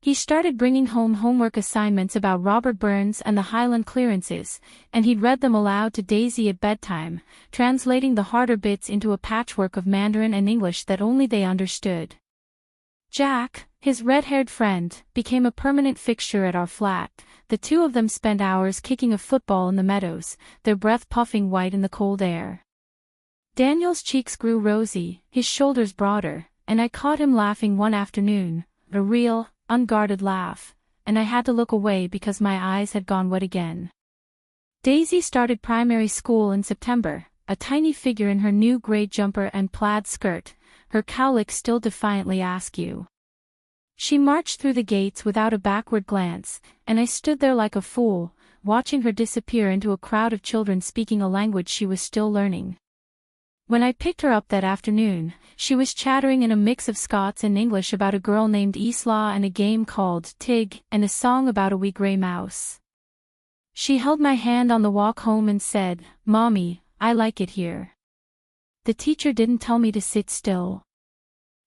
He started bringing home homework assignments about Robert Burns and the Highland clearances, and he'd read them aloud to Daisy at bedtime, translating the harder bits into a patchwork of Mandarin and English that only they understood. Jack, his red-haired friend, became a permanent fixture at our flat. The two of them spent hours kicking a football in the meadows, their breath puffing white in the cold air. Daniel's cheeks grew rosy, his shoulders broader, and I caught him laughing one afternoon, a real, unguarded laugh, and I had to look away because my eyes had gone wet again. Daisy started primary school in September, a tiny figure in her new gray jumper and plaid skirt, her cowlick still defiantly askew. She marched through the gates without a backward glance, and I stood there like a fool, watching her disappear into a crowd of children speaking a language she was still learning. When I picked her up that afternoon, she was chattering in a mix of Scots and English about a girl named Isla and a game called Tig, and a song about a wee grey mouse. She held my hand on the walk home and said, "Mommy, I like it here. The teacher didn't tell me to sit still."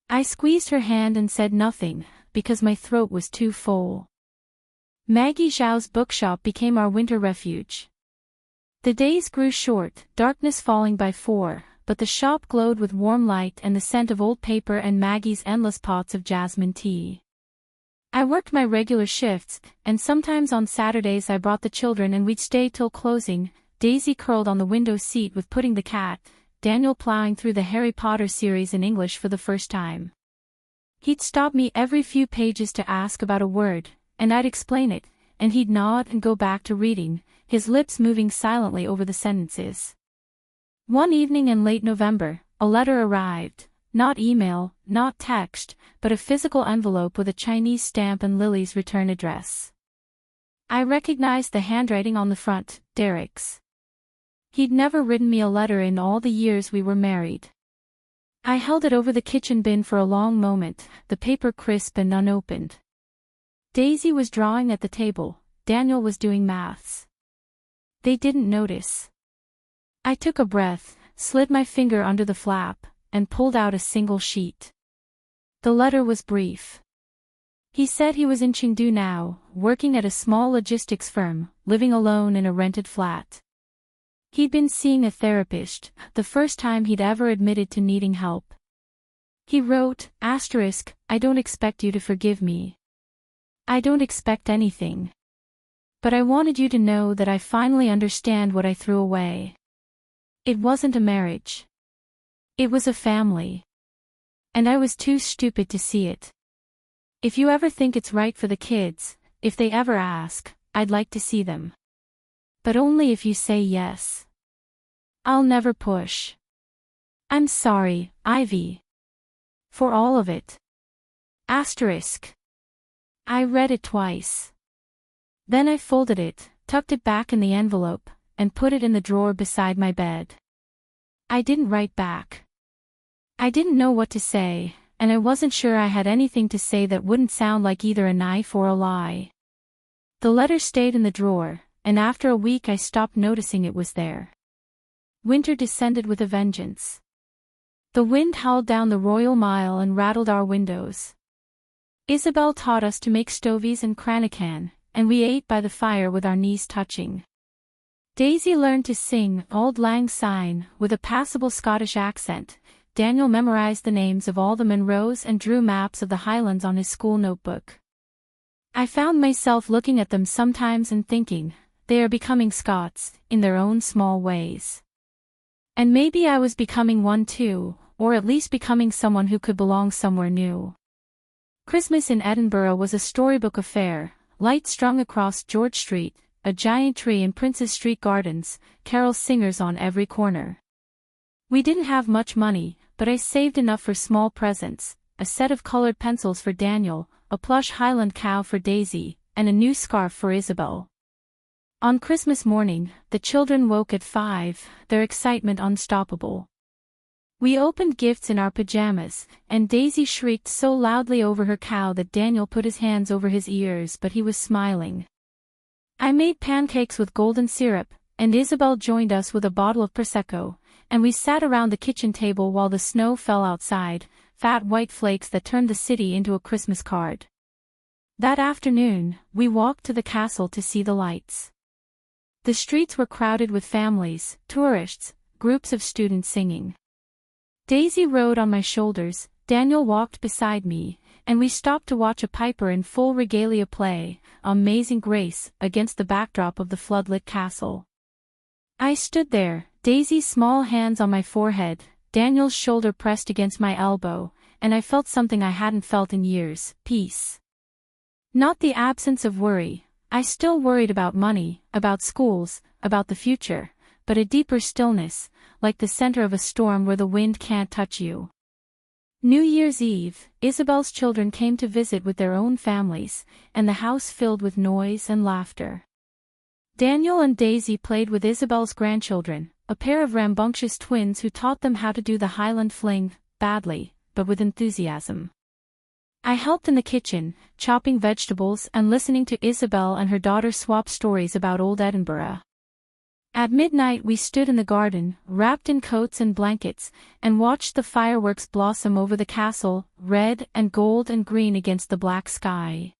I squeezed her hand and said nothing, because my throat was too full. Maggie Zhao's bookshop became our winter refuge. The days grew short, darkness falling by 4, but the shop glowed with warm light and the scent of old paper and Maggie's endless pots of jasmine tea. I worked my regular shifts, and sometimes on Saturdays I brought the children and we'd stay till closing, Daisy curled on the window seat with Pudding the cat, Daniel plowing through the Harry Potter series in English for the first time. He'd stop me every few pages to ask about a word, and I'd explain it, and he'd nod and go back to reading, his lips moving silently over the sentences. One evening in late November, a letter arrived, not email, not text, but a physical envelope with a Chinese stamp and Lily's return address. I recognized the handwriting on the front, Derek's. He'd never written me a letter in all the years we were married. I held it over the kitchen bin for a long moment, the paper crisp and unopened. Daisy was drawing at the table, Daniel was doing maths. They didn't notice. I took a breath, slid my finger under the flap, and pulled out a single sheet. The letter was brief. He said he was in Chengdu now, working at a small logistics firm, living alone in a rented flat. He'd been seeing a therapist, the first time he'd ever admitted to needing help. He wrote, I don't expect you to forgive me. I don't expect anything. But I wanted you to know that I finally understand what I threw away. It wasn't a marriage. It was a family. And I was too stupid to see it. If you ever think it's right for the kids, if they ever ask, I'd like to see them. But only if you say yes. I'll never push. I'm sorry, Ivy. For all of it. I read it twice. Then I folded it, tucked it back in the envelope, and put it in the drawer beside my bed. I didn't write back. I didn't know what to say, and I wasn't sure I had anything to say that wouldn't sound like either a knife or a lie. The letter stayed in the drawer, and after a week I stopped noticing it was there. Winter descended with a vengeance. The wind howled down the Royal Mile and rattled our windows. Isabel taught us to make stovies and cranachan, and we ate by the fire with our knees touching. Daisy learned to sing Auld Lang Syne with a passable Scottish accent. Daniel memorized the names of all the Munros and drew maps of the Highlands on his school notebook. I found myself looking at them sometimes and thinking, they are becoming Scots, in their own small ways. And maybe I was becoming one too, or at least becoming someone who could belong somewhere new. Christmas in Edinburgh was a storybook affair, lights strung across George Street, a giant tree in Princes Street Gardens, carol singers on every corner. We didn't have much money, but I saved enough for small presents, a set of colored pencils for Daniel, a plush Highland cow for Daisy, and a new scarf for Isabel. On Christmas morning, the children woke at 5, their excitement unstoppable. We opened gifts in our pajamas, and Daisy shrieked so loudly over her cow that Daniel put his hands over his ears, but he was smiling. I made pancakes with golden syrup, and Isabel joined us with a bottle of Prosecco, and we sat around the kitchen table while the snow fell outside, fat white flakes that turned the city into a Christmas card. That afternoon, we walked to the castle to see the lights. The streets were crowded with families, tourists, groups of students singing. Daisy rode on my shoulders, Daniel walked beside me, and we stopped to watch a piper in full regalia play, Amazing Grace, against the backdrop of the floodlit castle. I stood there, Daisy's small hands on my forehead, Daniel's shoulder pressed against my elbow, and I felt something I hadn't felt in years, peace. Not the absence of worry. I still worried about money, about schools, about the future, but a deeper stillness, like the center of a storm where the wind can't touch you. New Year's Eve, Isabel's children came to visit with their own families, and the house filled with noise and laughter. Daniel and Daisy played with Isabel's grandchildren, a pair of rambunctious twins who taught them how to do the Highland fling, badly, but with enthusiasm. I helped in the kitchen, chopping vegetables and listening to Isabel and her daughter swap stories about old Edinburgh. At midnight we stood in the garden, wrapped in coats and blankets, and watched the fireworks blossom over the castle, red and gold and green against the black sky.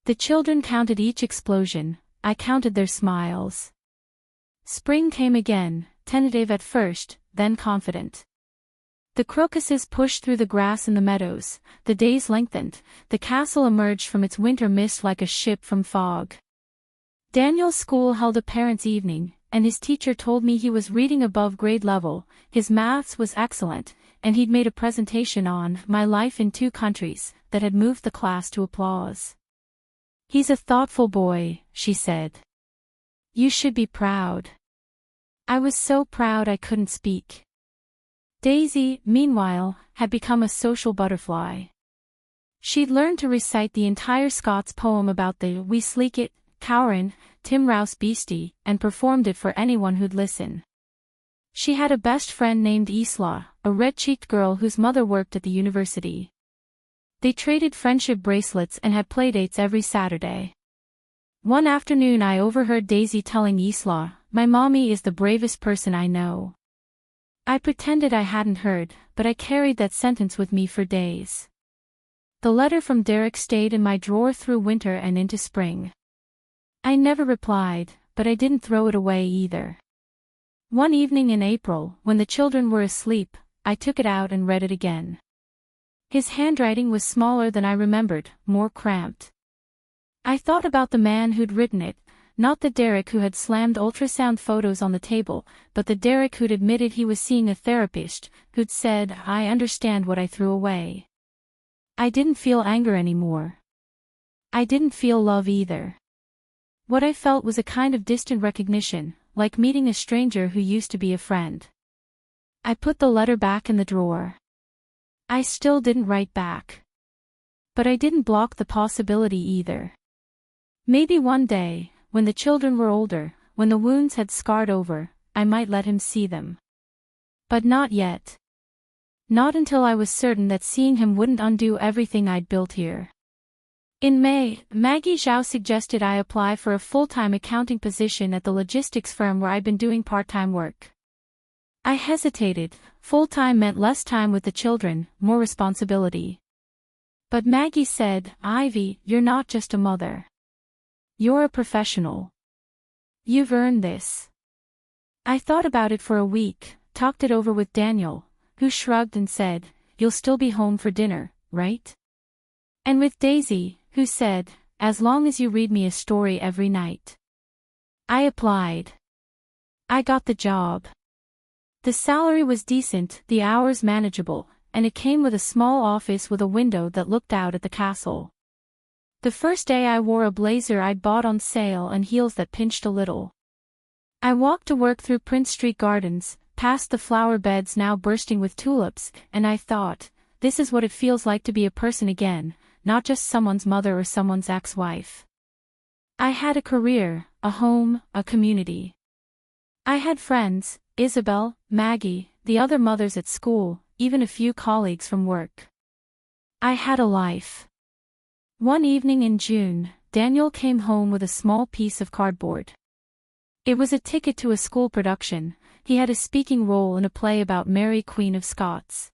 The children counted each explosion, I counted their smiles. Spring came again, tentative at first, then confident. The crocuses pushed through the grass in the meadows, the days lengthened, the castle emerged from its winter mist like a ship from fog. Daniel's school held a parents' evening, and his teacher told me he was reading above grade level, his maths was excellent, and he'd made a presentation on My Life in Two Countries that had moved the class to applause. "He's a thoughtful boy," she said. "You should be proud." I was so proud I couldn't speak. Daisy, meanwhile, had become a social butterfly. She'd learned to recite the entire Scots poem about the wee sleekit Cowran, Tim Rouse Beastie, and performed it for anyone who'd listen. She had a best friend named Isla, a red-cheeked girl whose mother worked at the university. They traded friendship bracelets and had playdates every Saturday. One afternoon I overheard Daisy telling Isla, "My mommy is the bravest person I know." I pretended I hadn't heard, but I carried that sentence with me for days. The letter from Derek stayed in my drawer through winter and into spring. I never replied, but I didn't throw it away either. One evening in April, when the children were asleep, I took it out and read it again. His handwriting was smaller than I remembered, more cramped. I thought about the man who'd written it, not the Derek who had slammed ultrasound photos on the table, but the Derek who'd admitted he was seeing a therapist, who'd said, "I understand what I threw away." I didn't feel anger anymore. I didn't feel love either. What I felt was a kind of distant recognition, like meeting a stranger who used to be a friend. I put the letter back in the drawer. I still didn't write back. But I didn't block the possibility either. Maybe one day, when the children were older, when the wounds had scarred over, I might let him see them. But not yet. Not until I was certain that seeing him wouldn't undo everything I'd built here. In May, Maggie Zhao suggested I apply for a full-time accounting position at the logistics firm where I'd been doing part-time work. I hesitated. Full-time meant less time with the children, more responsibility. But Maggie said, "Ivy, you're not just a mother. You're a professional. You've earned this." I thought about it for a week, talked it over with Daniel, who shrugged and said, "You'll still be home for dinner, right?" And with Daisy, who said, "As long as you read me a story every night." I applied. I got the job. The salary was decent, the hours manageable, and it came with a small office with a window that looked out at the castle. The first day I wore a blazer I'd bought on sale and heels that pinched a little. I walked to work through Prince Street Gardens, past the flower beds now bursting with tulips, and I thought, this is what it feels like to be a person again, not just someone's mother or someone's ex-wife. I had a career, a home, a community. I had friends, Isabel, Maggie, the other mothers at school, even a few colleagues from work. I had a life. One evening in June, Daniel came home with a small piece of cardboard. It was a ticket to a school production. He had a speaking role in a play about Mary Queen of Scots.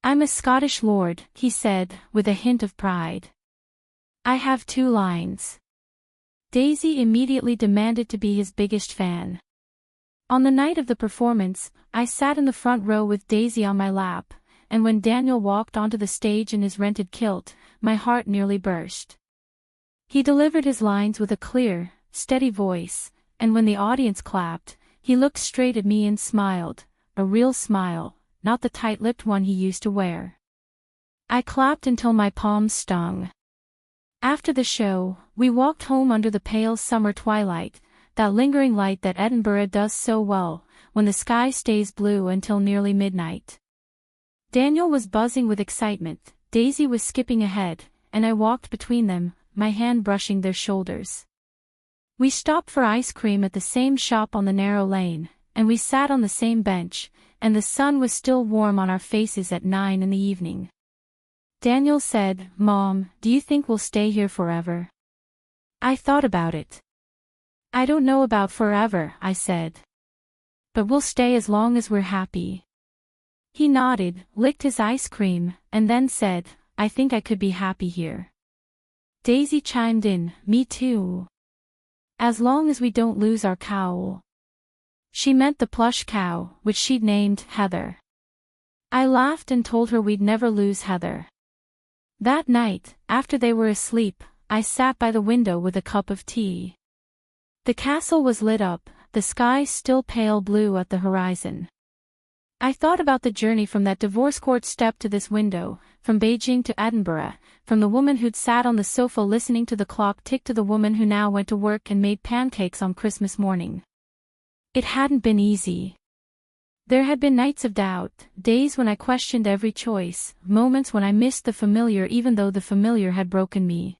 "I'm a Scottish lord," he said, with a hint of pride. "I have 2 lines." Daisy immediately demanded to be his biggest fan. On the night of the performance, I sat in the front row with Daisy on my lap, and when Daniel walked onto the stage in his rented kilt, my heart nearly burst. He delivered his lines with a clear, steady voice, and when the audience clapped, he looked straight at me and smiled, a real smile, not the tight-lipped one he used to wear. I clapped until my palms stung. After the show, we walked home under the pale summer twilight, that lingering light that Edinburgh does so well, when the sky stays blue until nearly midnight. Daniel was buzzing with excitement, Daisy was skipping ahead, and I walked between them, my hand brushing their shoulders. We stopped for ice cream at the same shop on the narrow lane, and we sat on the same bench, and the sun was still warm on our faces at 9 in the evening. Daniel said, "Mom, do you think we'll stay here forever?" I thought about it. "I don't know about forever," I said. "But we'll stay as long as we're happy." He nodded, licked his ice cream, and then said, "I think I could be happy here." Daisy chimed in, "Me too. As long as we don't lose our cow." She meant the plush cow, which she'd named Heather. I laughed and told her we'd never lose Heather. That night, after they were asleep, I sat by the window with a cup of tea. The castle was lit up, the sky still pale blue at the horizon. I thought about the journey from that divorce court step to this window, from Beijing to Edinburgh, from the woman who'd sat on the sofa listening to the clock tick to the woman who now went to work and made pancakes on Christmas morning. It hadn't been easy. There had been nights of doubt, days when I questioned every choice, moments when I missed the familiar even though the familiar had broken me.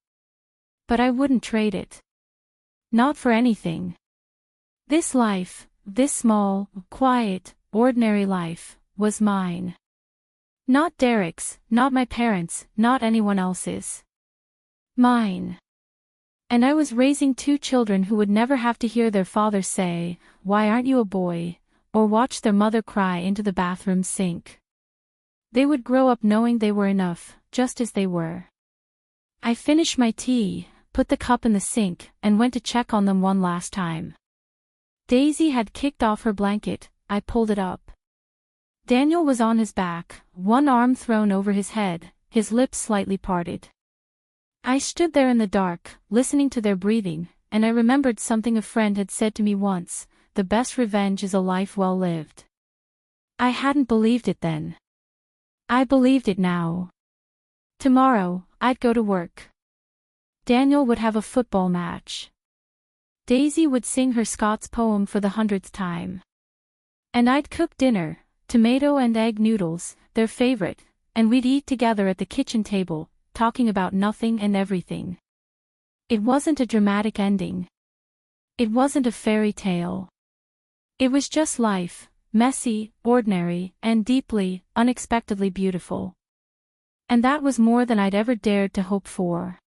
But I wouldn't trade it. Not for anything. This life, this small, quiet, ordinary life, was mine. Not Derek's, not my parents', not anyone else's. Mine. And I was raising 2 children who would never have to hear their father say, "Why aren't you a boy?" or watch their mother cry into the bathroom sink. They would grow up knowing they were enough, just as they were. I finished my tea, put the cup in the sink, and went to check on them one last time. Daisy had kicked off her blanket. I pulled it up. Daniel was on his back, one arm thrown over his head, his lips slightly parted. I stood there in the dark, listening to their breathing, and I remembered something a friend had said to me once: the best revenge is a life well lived. I hadn't believed it then. I believed it now. Tomorrow, I'd go to work. Daniel would have a football match. Daisy would sing her Scots poem for the 100th time. And I'd cook dinner, tomato and egg noodles, their favorite, and we'd eat together at the kitchen table, talking about nothing and everything. It wasn't a dramatic ending. It wasn't a fairy tale. It was just life, messy, ordinary, and deeply, unexpectedly beautiful. And that was more than I'd ever dared to hope for.